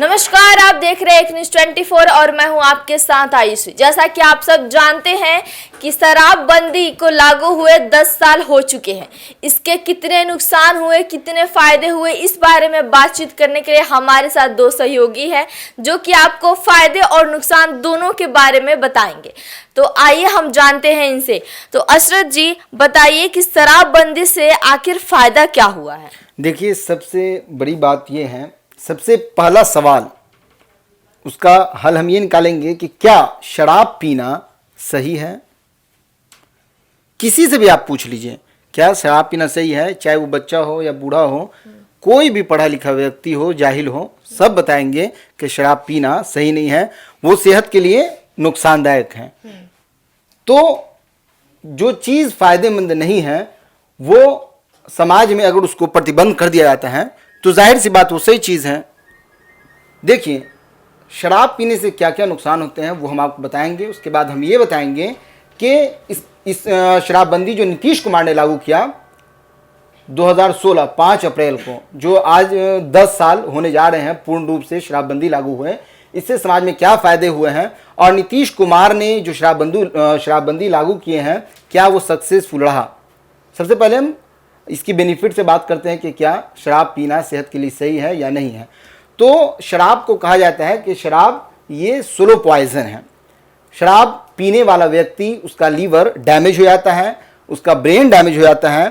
नमस्कार, आप देख रहे हैं एक न्यूज 24 और मैं हूं आपके साथ आयुषी। जैसा कि आप सब जानते हैं कि शराबबंदी को लागू हुए 10 साल हो चुके हैं। इसके कितने नुकसान हुए, कितने फायदे हुए, इस बारे में बातचीत करने के लिए हमारे साथ दो सहयोगी हैं जो कि आपको फायदे और नुकसान दोनों के बारे में बताएंगे। तो आइए हम जानते हैं इनसे। तो अशरत जी बताइए कि शराबबंदी से आखिर फायदा क्या हुआ है। देखिए, सबसे बड़ी बात यह है, सबसे पहला सवाल उसका हल हम ये निकालेंगे कि क्या शराब पीना सही है। किसी से भी आप पूछ लीजिए, क्या शराब पीना सही है, चाहे वो बच्चा हो या बूढ़ा हो, कोई भी पढ़ा लिखा व्यक्ति हो, जाहिल हो, सब बताएंगे कि शराब पीना सही नहीं है, वो सेहत के लिए नुकसानदायक है। तो जो चीज़ फायदेमंद नहीं है वो समाज में अगर उसको प्रतिबंध कर दिया जाता है तो जाहिर सी बात वो सही चीज़ है। देखिए, शराब पीने से क्या क्या नुकसान होते हैं वो हम आपको बताएंगे। उसके बाद हम ये बताएंगे कि इस शराबबंदी जो नीतीश कुमार ने लागू किया 2016 5 अप्रैल को, जो आज 10 साल होने जा रहे हैं पूर्ण रूप से शराबबंदी लागू हुए, इससे समाज में क्या फ़ायदे हुए हैं और नीतीश कुमार ने जो शराबबंदी लागू किए हैं क्या वो सक्सेसफुल रहा। सबसे पहले हम इसकी बेनिफिट से बात करते हैं कि क्या शराब पीना सेहत के लिए सही है या नहीं है। तो शराब को कहा जाता है कि शराब ये स्लो पॉइजन है। शराब पीने वाला व्यक्ति, उसका लीवर डैमेज हो जाता है, उसका ब्रेन डैमेज हो जाता है।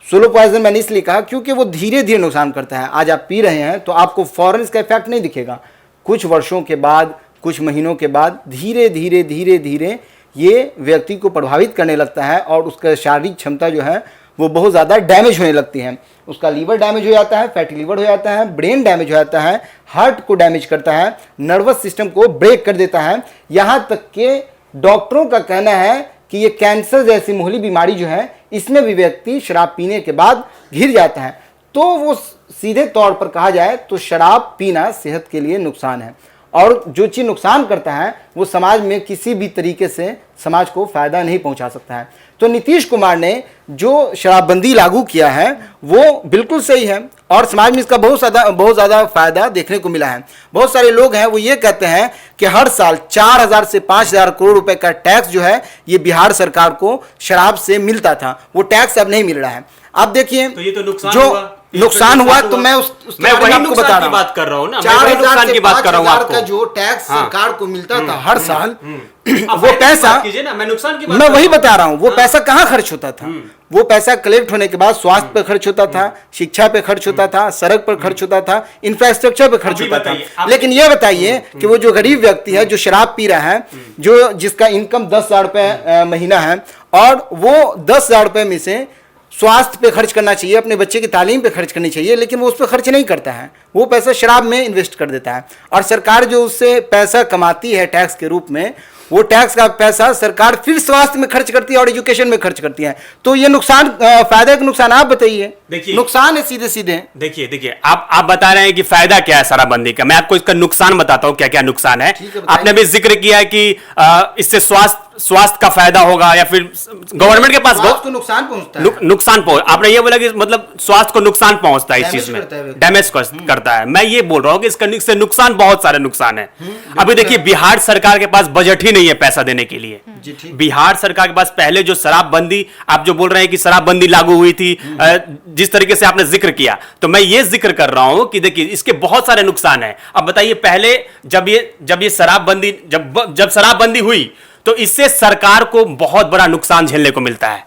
स्लो पॉइजन मैंने इसलिए कहा क्योंकि वो धीरे धीरे नुकसान करता है। आज आप पी रहे हैं तो आपको फौरन इसका इफेक्ट नहीं दिखेगा, कुछ वर्षों के बाद, कुछ महीनों के बाद धीरे धीरे धीरे धीरे ये व्यक्ति को प्रभावित करने लगता है और उसका शारीरिक क्षमता जो है वो बहुत ज़्यादा डैमेज होने लगती है। उसका लीवर डैमेज हो जाता है, फैटी लीवर हो जाता है, ब्रेन डैमेज हो जाता है, हार्ट को डैमेज करता है, नर्वस सिस्टम को ब्रेक कर देता है। यहाँ तक कि डॉक्टरों का कहना है कि ये कैंसर जैसी मामूली बीमारी जो है इसमें भी व्यक्ति शराब पीने के बाद घिर जाता है। तो वो सीधे तौर पर कहा जाए तो शराब पीना सेहत के लिए नुकसान है और जो चीज़ नुकसान करता है वो समाज में किसी भी तरीके से समाज को फ़ायदा नहीं पहुंचा सकता है। तो नीतीश कुमार ने जो शराबबंदी लागू किया है वो बिल्कुल सही है और समाज में इसका बहुत ज़्यादा फ़ायदा देखने को मिला है। बहुत सारे लोग हैं वो ये कहते हैं कि हर साल 4000 से 5000 करोड़ रुपए का टैक्स जो है ये बिहार सरकार को शराब से मिलता था, वो टैक्स अब नहीं मिल रहा है। आप देखिए, तो ये तो नुकसान हुआ तो मैं वही नुकसान की बात कर रहा हूँ ना, 4000 से 5000 का जो टैक्स सरकार को मिलता था हर साल, वो पैसा मैं नुकसान की बात मैं वही बता रहा हूँ, वो पैसा कहाँ खर्च होता था। वो पैसा कलेक्ट होने के बाद स्वास्थ्य पे खर्च होता था, शिक्षा पे खर्च होता था, सड़क पर खर्च होता था, इंफ्रास्ट्रक्चर पे खर्च होता था। लेकिन ये बताइए कि वो जो गरीब व्यक्ति है जो शराब पी रहा है, जो जिसका इनकम 10,000 रुपए महीना है और वो 10,000 रुपए में से स्वास्थ्य पे खर्च करना चाहिए, अपने बच्चे की तालीम पे खर्च करनी चाहिए, लेकिन वो उस पर खर्च नहीं करता है, वो पैसा शराब में इन्वेस्ट कर देता है। और सरकार जो उससे पैसा कमाती है टैक्स के रूप में, वो टैक्स का पैसा सरकार फिर स्वास्थ्य में खर्च करती है और एजुकेशन में खर्च करती है। तो ये नुकसान, फायदा का नुकसान आप बताइए। देखिए, नुकसान है सीधे सीधे। देखिए आप बता रहे हैं कि फायदा क्या है शराबबंदी का, मैं आपको इसका नुकसान बताता हूं क्या क्या नुकसान है। आपने भी जिक्र किया है कि इससे स्वास्थ्य का फायदा होगा या फिर गवर्नमेंट के पास को नुकसान पहुंचता है। नुकसान आपने ये बोला कि मतलब स्वास्थ्य को नुकसान पहुंचता है, इस चीज में डैमेज करता है। मैं ये बोल रहा हूं कि इससे नुकसान, बहुत सारे नुकसान है। अभी देखिए, बिहार सरकार के पास बजट ही नहीं है पैसा देने के लिए। बिहार सरकार के पास पहले जो शराबबंदी, आप जो बोल रहे हैं कि शराबबंदी लागू हुई थी, जिस तरीके से आपने जिक्र किया, तो मैं ये जिक्र कर रहा हूं कि देखिए इसके बहुत सारे नुकसान है। अब बताइए, पहले जब ये शराबबंदी जब शराबबंदी हुई तो इससे सरकार को बहुत बड़ा नुकसान झेलने को मिलता है।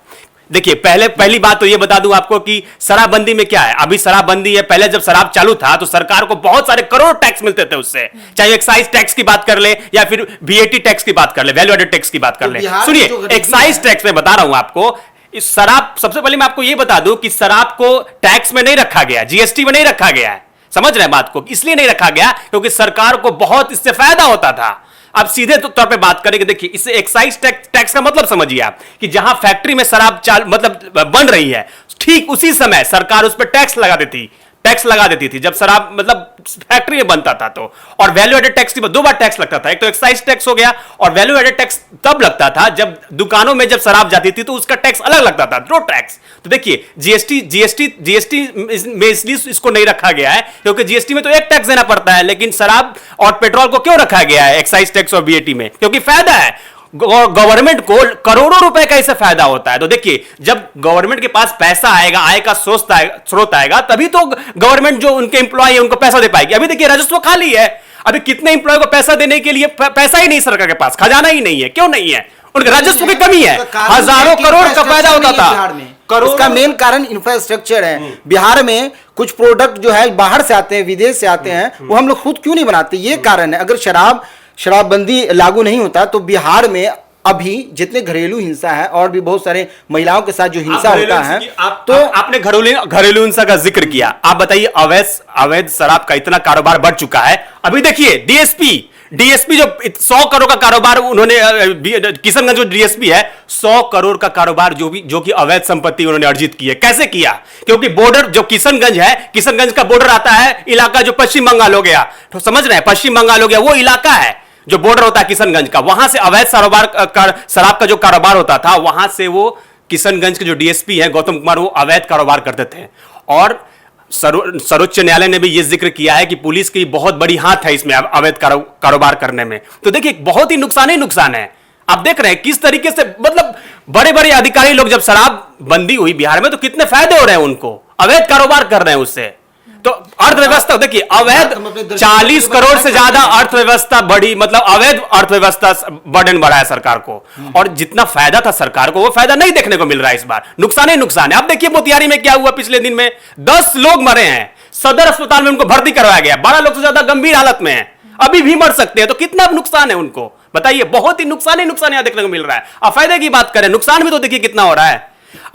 देखिए, पहली बात तो ये बता दूं आपको कि शराबबंदी में क्या है। अभी शराबबंदी है, पहले जब शराब चालू था तो सरकार को बहुत सारे करोड़ टैक्स मिलते थे उससे, चाहे एक्साइज टैक्स की बात कर ले या फिर वीएटी टैक्स की बात कर ले, वैल्यू एडेड टैक्स की बात कर ले। सुनिए, एक्साइज टैक्स में बता रहा हूं आपको, इस शराब, सबसे पहले मैं आपको यह बता दूं कि शराब को टैक्स में नहीं रखा गया, जीएसटी में नहीं रखा गया है। समझ रहे हैं बात को? इसलिए नहीं रखा गया क्योंकि सरकार को बहुत इससे फायदा होता था। अब सीधे तौर पे बात करेंगे, देखिए इससे एक्साइज टैक्स का मतलब समझिए आप कि जहां फैक्ट्री में शराब मतलब बन रही है, ठीक उसी समय सरकार उस पर टैक्स लगा देती। टैक्स लगा देती थी जब शराब मतलब फैक्ट्री में बनता था तो, और वैल्यू एडेड टैक्स दो बार टैक्स लगता था, एक तो एक्साइज टैक्स हो गया और वैल्यू एडेड टैक्स तब लगता था जब दुकानों में जब शराब जाती थी तो उसका टैक्स अलग लगता था, दो टैक्स। तो देखिए जीएसटी में इसलिए इसको नहीं रखा गया है क्योंकि जीएसटी में तो एक टैक्स देना पड़ता है, लेकिन शराब और पेट्रोल को क्यों रखा गया है एक्साइज टैक्स और बीएटी में? क्योंकि फायदा है, गवर्नमेंट को करोड़ों रुपए का इससे फायदा होता है। तो देखिए जब गवर्नमेंट के पास पैसा आएगा, आय का स्रोत आएगा, तभी तो गवर्नमेंट जो उनके एम्प्लॉय है उनको पैसा दे पाएगी। अभी देखिए राजस्व खाली है, अभी कितने एम्प्लॉय को पैसा देने के लिए पैसा ही नहीं सरकार के पास, खजाना ही नहीं है। क्यों नहीं है? उनके राजस्व की कमी है, हजारों करोड़ का फायदा होता था। इसका मेन कारण इंफ्रास्ट्रक्चर है। बिहार में कुछ प्रोडक्ट जो है बाहर से आते हैं, विदेश से आते हैं, वो हम लोग खुद क्यों नहीं बनाते? ये कारण है। अगर शराबबंदी लागू नहीं होता तो बिहार में अभी जितने घरेलू हिंसा है और भी बहुत सारे महिलाओं के साथ जो हिंसा होता है, तो आपने घरेलू हिंसा का जिक्र किया, आप बताइए अवैध शराब का इतना कारोबार बढ़ चुका है। अभी देखिए डीएसपी जो 100 करोड़ का कारोबार उन्होंने, किशनगंज जो डीएसपी है 100 करोड़ का कारोबार जो कि अवैध संपत्ति उन्होंने अर्जित की है। कैसे किया? क्योंकि बॉर्डर जो किशनगंज है, किशनगंज का बॉर्डर आता है इलाका जो पश्चिम बंगाल हो गया, तो समझ रहे हैं, पश्चिम बंगाल हो गया, वो इलाका है जो बॉर्डर होता है किशनगंज का, वहां से अवैध शराब का जो कारोबार होता था, वहां से वो किशनगंज के जो डीएसपी है गौतम कुमार, वो अवैध कारोबार करते थे। और सर्वोच्च न्यायालय ने भी यह जिक्र किया है कि पुलिस की बहुत बड़ी हाथ है इसमें अवैध कारोबार करने में। तो देखिए बहुत ही नुकसान है। आप देख रहे हैं किस तरीके से, मतलब बड़े बड़े अधिकारी लोग, जब शराब बंदी हुई बिहार में तो कितने फायदे हो रहे हैं उनको, अवैध कारोबार कर रहे हैं उससे। तो अर्थव्यवस्था देखिए, अवैध 40 करोड़ से ज्यादा अर्थव्यवस्था बढ़ी, मतलब अवैध अर्थव्यवस्था बर्डन बढ़ा है सरकार को, और जितना फायदा था सरकार को वो फायदा नहीं देखने को मिल रहा है। इस बार नुकसान ही नुकसान है। अब देखिए मोतिहारी में क्या हुआ, पिछले दिन में 10 लोग मरे हैं, सदर अस्पताल में उनको भर्ती करवाया गया, 12 लोग से ज्यादा गंभीर हालत में है, अभी भी मर सकते हैं। तो कितना नुकसान है उनको, बताइए। बहुत ही नुकसान यहां देखने को मिल रहा है। अब फायदे की बात करें, नुकसान भी तो देखिए कितना हो रहा है।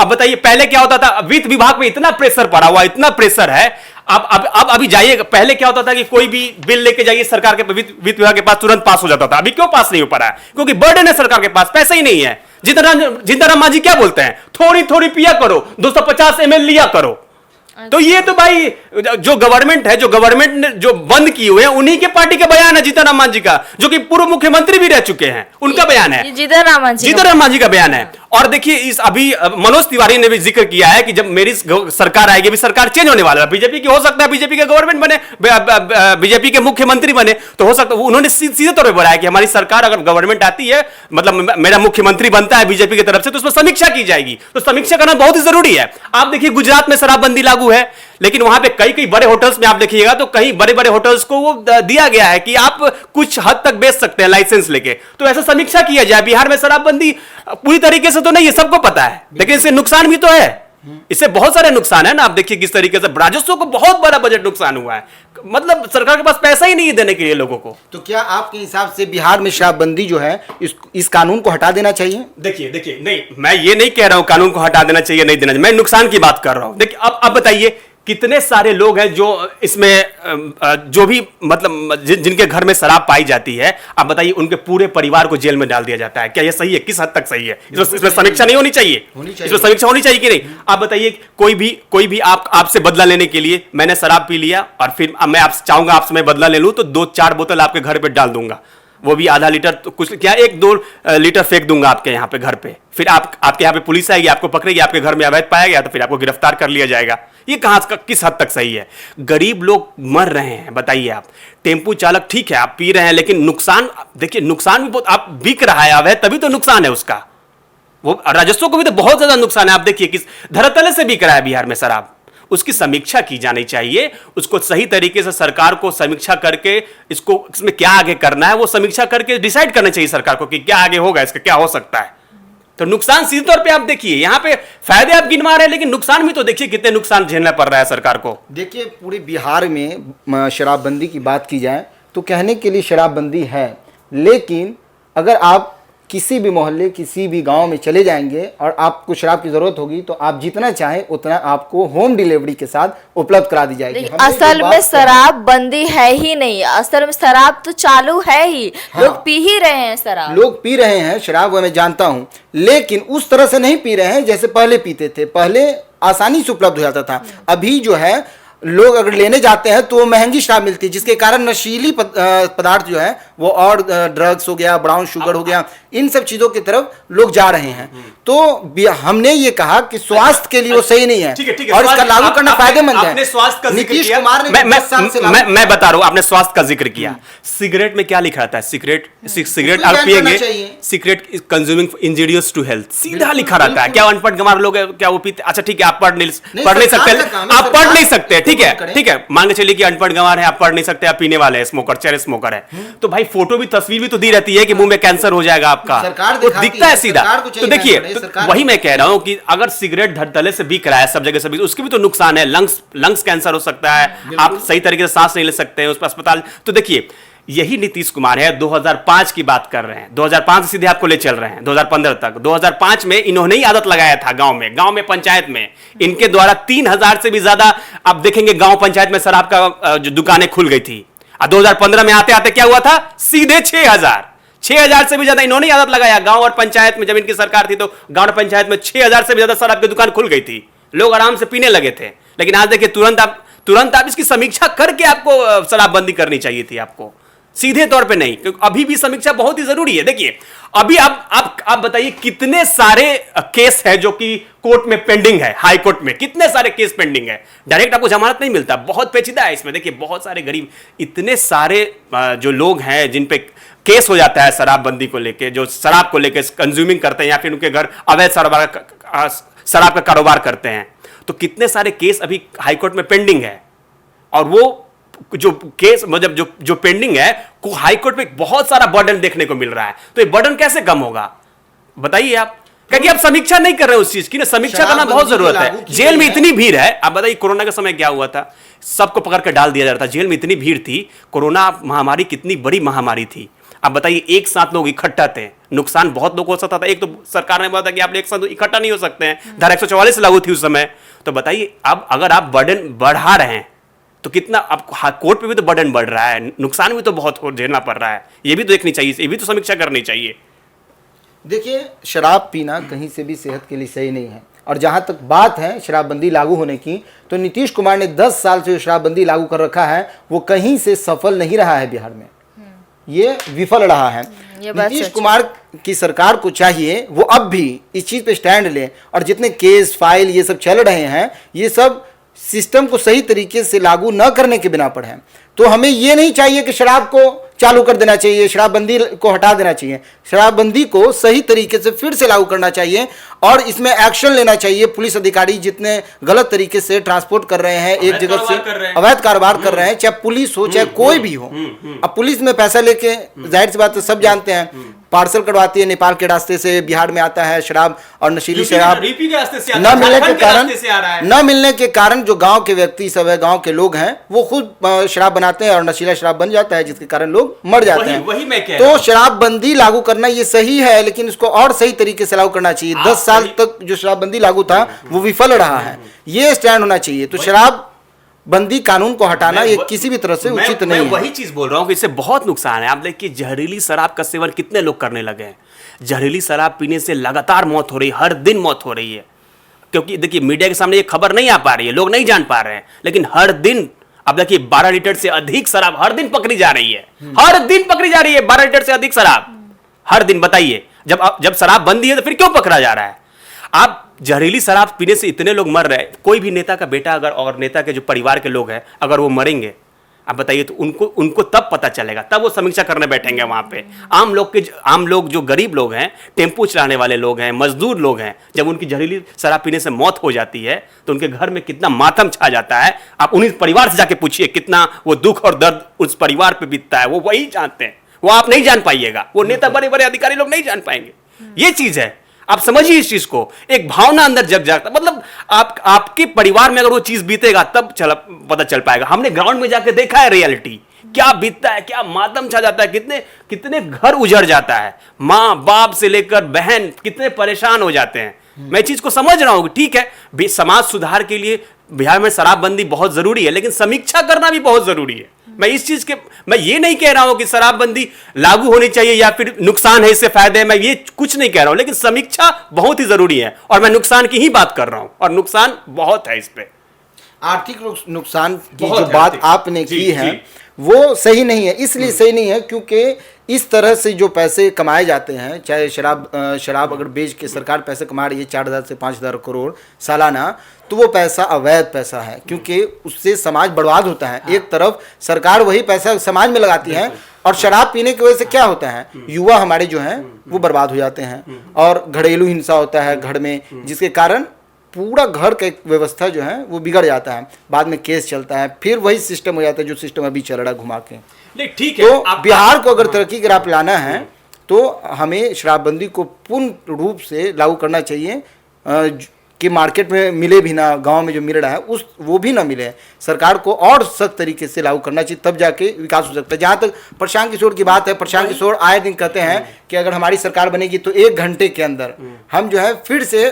अब बताइए पहले क्या होता था, वित्त विभाग में इतना प्रेशर पड़ा हुआ, इतना प्रेशर है। अब अभी जाइए, पहले क्या होता था कि कोई भी बिल लेके जाइए सरकार के वित्त विभाग के पास तुरंत पास हो जाता था। अभी क्यों पास नहीं हो पा रहा है? क्योंकि बर्डन है सरकार के पास, पैसा ही नहीं है। जिंदाराम मांझी क्या बोलते हैं, थोड़ी थोड़ी पिया करो, 250 ml लिया करो। तो ये तो भाई जो गवर्नमेंट है, जो गवर्नमेंट ने जो बंद किए हुए हैं, उन्हीं के पार्टी का बयान है जीतन राम मांझी का, जो कि पूर्व मुख्यमंत्री भी रह चुके हैं, उनका बयान है, जीतन राम मांझी का बयान है। और देखिए इस अभी मनोज तिवारी ने भी जिक्र किया है कि जब मेरी सरकार आएगी, अभी सरकार चेंज होने वाला है, बीजेपी की हो सकता है, बीजेपी के गवर्नमेंट बने, बीजेपी के मुख्यमंत्री बने, तो हो सकता है। उन्होंने सीधे तौर पर बोला है कि हमारी सरकार अगर गवर्नमेंट आती है, मतलब मेरा मुख्यमंत्री बनता है बीजेपी की तरफ से, तो उसमें समीक्षा की जाएगी। तो समीक्षा करना बहुत ही जरूरी है। आप देखिए गुजरात में शराबबंदी लागू है, लेकिन वहां पे कई बड़े होटल्स में आप देखिएगा तो कहीं बड़े होटल्स को वो दिया गया है कि आप कुछ हद तक बेच सकते हैं लाइसेंस लेके। तो ऐसा समीक्षा किया जाए। बिहार में शराबबंदी पूरी तरीके से तो नहीं है, सबको पता है, लेकिन इससे नुकसान भी तो है, इससे बहुत सारे नुकसान है ना। आप देखिए किस तरीके से राजस्व को बहुत बड़ा बजट नुकसान हुआ है, मतलब सरकार के पास पैसा ही नहीं है देने के लिए लोगों को। तो क्या आपके हिसाब से बिहार में शराबबंदी जो है इस कानून को हटा देना चाहिए? देखिए नहीं, मैं ये नहीं कह रहा हूं कानून को हटा देना चाहिए, नहीं देना चाहिए, मैं नुकसान की बात कर रहा हूं। देखिए अब बताइए कितने सारे लोग हैं जो इसमें जो भी मतलब जिनके घर में शराब पाई जाती है, आप बताइए उनके पूरे परिवार को जेल में डाल दिया जाता है। क्या यह सही है? किस हद तक सही है? इसमें समीक्षा नहीं होनी चाहिए, इसमें समीक्षा होनी चाहिए कि नहीं? आप बताइए कोई भी आपसे बदला लेने के लिए, मैंने शराब पी लिया और फिर मैं आपसे चाहूंगा आपसे मैं बदला ले लूं, तो 2-4 बोतल आपके घर पे डाल दूंगा, वो भी आधा लीटर, तो कुछ क्या 1-2 लीटर फेंक दूंगा आपके यहाँ पे घर पे। फिर आपके यहाँ पे पुलिस आएगी, आपको पकड़ेगी, आपके घर में अवैध पाया गया तो फिर आपको गिरफ्तार कर लिया जाएगा। ये किस हद तक सही है? गरीब लोग मर रहे हैं, बताइए आप। टेम्पू चालक ठीक है आप पी रहे हैं, लेकिन नुकसान देखिए, नुकसान भी बहुत, आप बिक रहा है अवैध, तभी तो नुकसान है उसका। वो राजस्व को भी तो बहुत ज्यादा नुकसान है। आप देखिए किस धरातल से बिक रहा है बिहार में शराब, उसकी समीक्षा की जानी चाहिए। उसको सही तरीके से सरकार को समीक्षा करके इसमें क्या आगे करना है वो समीक्षा करके डिसाइड करना चाहिए सरकार को कि क्या आगे होगा, इसका क्या हो सकता है। तो नुकसान सीधे तौर पे आप देखिए, यहां पे फायदे आप गिनवा रहे हैं, लेकिन नुकसान भी तो देखिए कितने नुकसान झेलना पड़ रहा है सरकार को। देखिए पूरे बिहार में शराबबंदी की बात की जाए तो कहने के लिए शराबबंदी है, लेकिन अगर आप किसी भी मोहल्ले, किसी भी गांव में चले जाएंगे और आपको शराब की जरूरत होगी तो आप जितना चाहें उतना आपको होम डिलीवरी के साथ उपलब्ध करा दी जाएगी। असल में शराब बंदी है ही नहीं, असल में शराब तो चालू है ही। हाँ, लोग पी ही रहे हैं शराब, लोग पी रहे हैं शराब, मैं जानता हूं, लेकिन उस तरह से नहीं पी रहे हैं जैसे पहले पीते थे। पहले आसानी से उपलब्ध हो जाता था, अभी जो है लोग अगर लेने जाते हैं तो महंगी शराब मिलती है, जिसके कारण नशीली पदार्थ जो है वो और ड्रग्स हो गया, ब्राउन शुगर हो गया, इन सब चीजों की तरफ लोग जा रहे हैं। तो हमने ये कहा कि स्वास्थ्य के लिए वो सही नहीं है, ठीक है, और इसका लागू करना फायदेमंद है। आपने स्वास्थ्य का जिक्र नीतीश किया, कुमार ने मैं बता रहा हूं, आपने स्वास्थ्य का जिक्र किया। सिगरेट में क्या लिखा रहता है? सिगरेट आप पिएंगे, cigarette consuming injurious to health, सीधा लिखा रहता है। क्या अनपढ़ गंवार लोग क्या वो पीते? अच्छा ठीक है, आप पढ़ नहीं सकते, आप पढ़ नहीं सकते, ठीक है, मान के चलिए कि अनपढ़ गंवार है, आप पढ़ नहीं सकते, आप पीने वाले हैं, स्मोकर, चेहरे स्मोकर है, तो भाई फोटो भी, तस्वीर भी तो दी रहती है कि मुंह में कैंसर हो जाएगा आपका, तो दिखता है सीधा। तो देखिए, वही मैं कह रहा हूं कि अगर सिगरेट धड़तले से बिक रहा है सब जगह से, उसके भी तो नुकसान है, लंग्स कैंसर हो सकता है, आप सही तरीके से सांस नहीं ले सकते हैं उस पर अस्पताल। तो देखिए, यही नीतीश कुमार है, 2005 की बात कर रहे हैं, 2005 से सीधे आपको ले चल रहे हैं 2015 तक। 2005 में इन्होंने ही आदत लगाया था गांव में पंचायत में, इनके द्वारा 3000 से भी ज्यादा आप देखेंगे गांव पंचायत में शराब का जो दुकानें खुल गई थी। 2015 में आते आते क्या हुआ था? सीधे 6000 से भी ज्यादा इन्होंने आदत लगाया गांव और पंचायत में। जब इनकी सरकार थी तो गांव और पंचायत में 6000 से भी ज्यादा शराब की दुकान खुल गई थी, लोग आराम से पीने लगे थे। लेकिन आज देखिए, तुरंत आप इसकी समीक्षा करके आपको शराबबंदी करनी चाहिए थी, आपको सीधे तौर पे नहीं, क्योंकि अभी भी समीक्षा बहुत ही जरूरी है। देखिए, अभी आप बताइए कितने सारे केस है जो कि कोर्ट में पेंडिंग है, हाई कोर्ट में कितने सारे केस पेंडिंग है, डायरेक्ट आपको जमानत नहीं मिलता, बहुत पेचीदा है इसमें। देखिए, बहुत सारे गरीब, इतने सारे जो लोग हैं जिन पे केस हो जाता है शराबबंदी को लेके, जो शराब को लेके कंज्यूमिंग करते हैं या फिर उनके घर अवैध शराब का कारोबार करते हैं, तो कितने सारे केस अभी हाईकोर्ट में पेंडिंग है। और वो जो केस मतलब जो पेंडिंग है को हाईकोर्ट में बहुत सारा बर्डन देखने को मिल रहा है। तो ये बर्डन कैसे कम होगा बताइए आप? क्योंकि आप समीक्षा नहीं कर रहे उस चीज की ना, समीक्षा करना बहुत जरूरत है। जेल में इतनी भीड़ है, आप बताइए कोरोना के समय क्या हुआ था, सबको पकड़ कर डाल दिया जा रहा था, जेल में इतनी भीड़ थी। कोरोना महामारी कितनी बड़ी महामारी थी, आप बताइए, एक साथ लोग इकट्ठा थे, नुकसान बहुत लोग हो सकता था। एक तो सरकार ने बोला था कि आप एक साथ इकट्ठा नहीं हो सकते हैं, धारा 144 लागू थी उस समय। तो बताइए, अब अगर आप बर्डन बढ़ा रहे हैं तो कितना, अब कोर्ट पे भी तो बर्डन बढ़ रहा है, नुकसान भी तो बहुत झेलना पड़ रहा है, ये भी तो देखनी चाहिए, ये भी तो समीक्षा करनी चाहिए। देखिए, शराब पीना कहीं से भी सेहत के लिए सही नहीं है। और जहां तक बात है शराबबंदी लागू होने की, तो नीतीश कुमार ने 10 साल से जो शराबबंदी लागू कर रखा है वो कहीं से सफल नहीं रहा है बिहार में, ये विफल रहा है। नीतीश कुमार की सरकार को चाहिए वो अब भी इस चीज पे स्टैंड ले, और जितने केस फाइल ये सब चल रहे हैं, ये सब सिस्टम को सही तरीके से लागू न करने के बिना पर है। तो हमें ये नहीं चाहिए कि शराब को चालू कर देना चाहिए, शराबबंदी को हटा देना चाहिए, शराबबंदी को सही तरीके से फिर से लागू करना चाहिए और इसमें एक्शन लेना चाहिए। पुलिस अधिकारी जितने गलत तरीके से ट्रांसपोर्ट कर रहे हैं, एक जगह से अवैध कारोबार कर रहे हैं, चाहे पुलिस हो चाहे कोई भी हो। अब पुलिस में पैसा लेके, जाहिर सी बात है सब जानते हैं, पार्सल करवाती है, नेपाल के रास्ते से बिहार में आता है शराब और नशीली शराब न मिलने के कारण जो गांव के व्यक्ति सब है, गांव के लोग हैं, वो खुद शराब बनाते हैं और नशीला शराब बन जाता है, जिसके कारण लोग मर जाते हैं। वही मैं कह तो शराबबंदी लागू करना ये सही है, लेकिन इसको और सही तरीके से लागू करना चाहिए। 10 साल तक जो शराबबंदी लागू था वो विफल रहा है, ये स्टैंड होना चाहिए। तो शराब बंदी कानून को हटाना ये किसी भी तरह से उचित नहीं है। वही चीज बोल रहा हूं कि इससे बहुत नुकसान है। आप देखिए, जहरीली शराब का सेवन कितने लोग करने लगे हैं, जहरीली शराब पीने से लगातार मौत हो रही है, हर दिन मौत हो रही है। क्योंकि देखिए, मीडिया के सामने ये खबर नहीं आ पा रही है, लोग नहीं जान पा रहे हैं, लेकिन हर दिन अब देखिए 12 लीटर से अधिक शराब हर दिन पकड़ी जा रही है, हर दिन पकड़ी जा रही है 12 लीटर से अधिक शराब हर दिन। बताइए, जब शराब बंदी है तो फिर क्यों पकड़ा जा रहा है? आप जहरीली शराब पीने से इतने लोग मर रहे हैं। कोई भी नेता का बेटा अगर, और नेता के जो परिवार के लोग हैं, अगर वो मरेंगे, आप बताइए, तो उनको तब पता चलेगा, तब वो समीक्षा करने बैठेंगे वहां पे। आम लोग जो गरीब लोग हैं, टेम्पो चलाने वाले लोग हैं, मजदूर लोग हैं, जब उनकी जहरीली शराब पीने से मौत हो जाती है तो उनके घर में कितना मातम छा जाता है। आप उन्हीं परिवार से जाके पूछिए कितना वो दुख और दर्द उस परिवार पे बीतता है, वो वही जानते हैं, वो आप नहीं जान पाइएगा, वो नेता बड़े बड़े अधिकारी लोग नहीं जान पाएंगे। ये चीज है, आप समझिए इस चीज को। एक भावना अंदर जग जाता, मतलब आपके परिवार में अगर वो चीज बीतेगा तब पता चल पाएगा। हमने ग्राउंड में जाके देखा है रियलिटी, क्या बीतता है, क्या मातम छा जाता है, कितने घर उजड़ जाता है, माँ बाप से लेकर बहन कितने परेशान हो जाते हैं। मैं चीज को समझ रहा हूं, ठीक है, समाज सुधार के लिए बिहार में शराबबंदी बहुत जरूरी है, लेकिन समीक्षा करना भी बहुत जरूरी है। मैं ये नहीं कह रहा हूं कि शराबबंदी लागू होनी चाहिए या फिर नुकसान है इससे फायदे है, मैं ये कुछ नहीं कह रहा हूं, लेकिन समीक्षा बहुत ही जरूरी है। और मैं नुकसान की ही बात कर रहा हूं, और नुकसान बहुत है इस पे। आर्थिक नुकसान की बहुत जो है बात आर्थिक। आपने जी, की है जी। वो सही नहीं है। इसलिए सही नहीं है क्योंकि इस तरह से जो पैसे कमाए जाते हैं, चाहे शराब अगर बेच के सरकार पैसे कमा रही है 4,000 से 5,000 करोड़ सालाना, तो वो पैसा अवैध पैसा है, क्योंकि उससे समाज बर्बाद होता है। एक तरफ सरकार वही पैसा समाज में लगाती है और शराब पीने की वजह से क्या होता है, युवा हमारे जो हैं वो बर्बाद हो जाते हैं और घरेलू हिंसा होता है घर में, जिसके कारण पूरा घर का एक व्यवस्था जो है वो बिगड़ जाता है। बाद में केस चलता है, फिर वही सिस्टम हो जाता है जो सिस्टम अभी चल रहा घुमा के। नहीं ठीक है, तो बिहार को अगर तरक्की की राह लाना है तो हमें शराबबंदी को पूर्ण रूप से लागू करना चाहिए, कि मार्केट में मिले भी ना, गांव में जो मिल रहा है उस वो भी ना मिले। सरकार को और सख्त तरीके से लागू करना चाहिए, तब जाके विकास हो सकता है। जहाँ तक प्रशांत किशोर की बात है, प्रशांत किशोर आए दिन कहते हैं कि अगर हमारी सरकार बनेगी तो 1 घंटे के अंदर हम जो है फिर से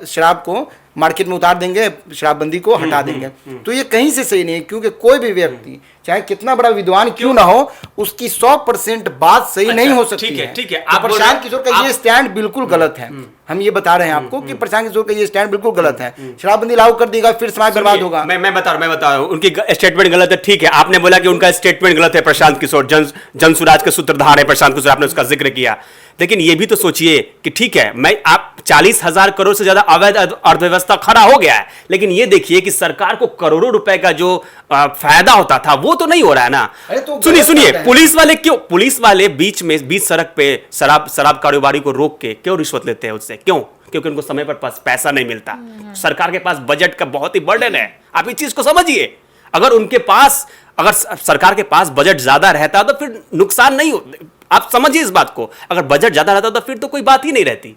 शराब को मार्केट में उतार देंगे, शराबबंदी को हटा देंगे। तो ये कहीं से सही नहीं है, क्योंकि कोई भी व्यक्ति चाहे कितना बड़ा विद्वान क्यों ना हो, उसकी 100% बात सही नहीं हो सकती है। ठीक है, तो प्रशांत किशोर का ये स्टैंड बिल्कुल गलत है। हम ये बता रहे हैं आपको कि प्रशांत किशोर का ये स्टैंड बिल्कुल गलत है। शराबबंदी लागू कर देगा फिर समाज बर्बाद होगा। मैं बता रहा हूं उनकी स्टेटमेंट गलत है। ठीक है, आपने बोला कि उनका स्टेटमेंट गलत है। प्रशांत किशोर जन सुराज के सूत्रधार है प्रशांत किशोर, आपने उसका जिक्र किया। लेकिन ये भी तो सोचिए कि ठीक है, मैं आप 40,000 करोड़ से ज्यादा अवैध अर्थव्यवस्था खड़ा हो गया है, लेकिन ये देखिए कि सरकार को करोड़ों रुपए का जो फायदा होता था वो तो नहीं हो रहा है ना। तो सुनिए पुलिस वाले बीच सड़क पे शराब कारोबारी को रोक के क्यों रिश्वत लेते हैं उससे? क्यों? क्योंकि उनको समय पर पैसा नहीं मिलता। सरकार के पास बजट का बहुत ही बर्डन है, आप इस चीज को समझिए। अगर सरकार के पास बजट ज्यादा रहता तो फिर नुकसान नहीं हो। आप समझिए इस बात को, अगर बजट ज्यादा रहता तो फिर तो कोई बात ही नहीं रहती,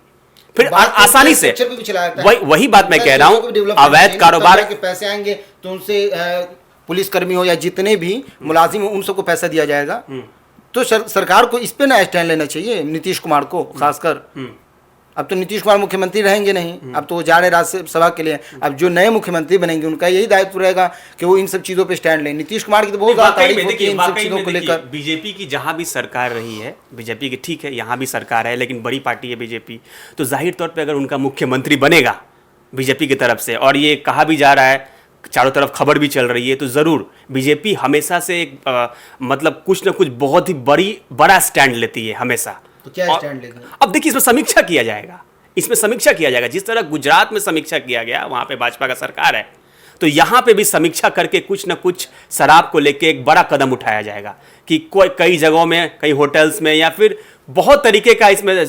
फिर आसानी से वही बात मैं कह रहा हूं। अवैध कारोबार के पैसे आएंगे तो उनसे पुलिसकर्मी हो या जितने भी मुलाजिम हो उन सबको पैसा दिया जाएगा। तो सरकार को इस पे ना स्टैंड लेना चाहिए, नीतीश कुमार को खासकर। अब तो नीतीश कुमार मुख्यमंत्री रहेंगे नहीं, अब तो वो जा रहे राज्यसभा के लिए। अब जो नए मुख्यमंत्री बनेंगे उनका यही दायित्व रहेगा कि वो इन सब चीजों पे स्टैंड लें। नीतीश कुमार की तो बहुत ज्यादा तारीफ होती है इन सब चीजों को लेकर। बीजेपी की जहां भी सरकार रही है, बीजेपी की ठीक है यहां भी सरकार है, लेकिन बड़ी पार्टी है बीजेपी, तो जाहिर तौर पर अगर उनका मुख्यमंत्री बनेगा बीजेपी की तरफ से, और ये कहा भी जा रहा है, चारों तरफ खबर भी चल रही है, तो जरूर बीजेपी हमेशा से मतलब कुछ ना कुछ बहुत ही बड़ा स्टैंड लेती है हमेशा। तो क्या स्टैंड लेंगे? अब देखिए इसमें समीक्षा किया जाएगा, जिस तरह गुजरात में समीक्षा किया गया, वहां पे भाजपा का सरकार है, तो यहां पे भी समीक्षा करके कुछ ना कुछ शराब को लेके एक बड़ा कदम उठाया जाएगा कि कई जगहों में, कई होटल्स में, या फिर बहुत तरीके का इसमें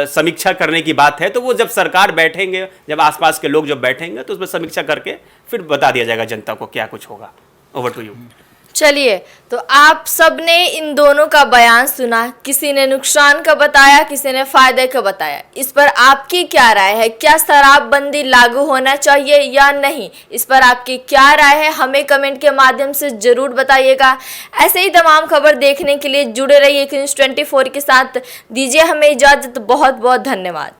समीक्षा करने की बात है। तो वो जब सरकार बैठेंगे, जब आसपास के लोग जब बैठेंगे, तो उसमें समीक्षा करके फिर बता दिया जाएगा जनता को क्या कुछ होगा। Over to you. चलिए, तो आप सबने इन दोनों का बयान सुना, किसी ने नुकसान का बताया, किसी ने फायदे का बताया। इस पर आपकी क्या राय है? क्या शराबबंदी लागू होना चाहिए या नहीं? इस पर आपकी क्या राय है? हमें कमेंट के माध्यम से जरूर बताइएगा। ऐसे ही तमाम खबर देखने के लिए जुड़े रहिए न्यूज़ 24 के साथ। दीजिए हमें इजाजत, बहुत बहुत धन्यवाद।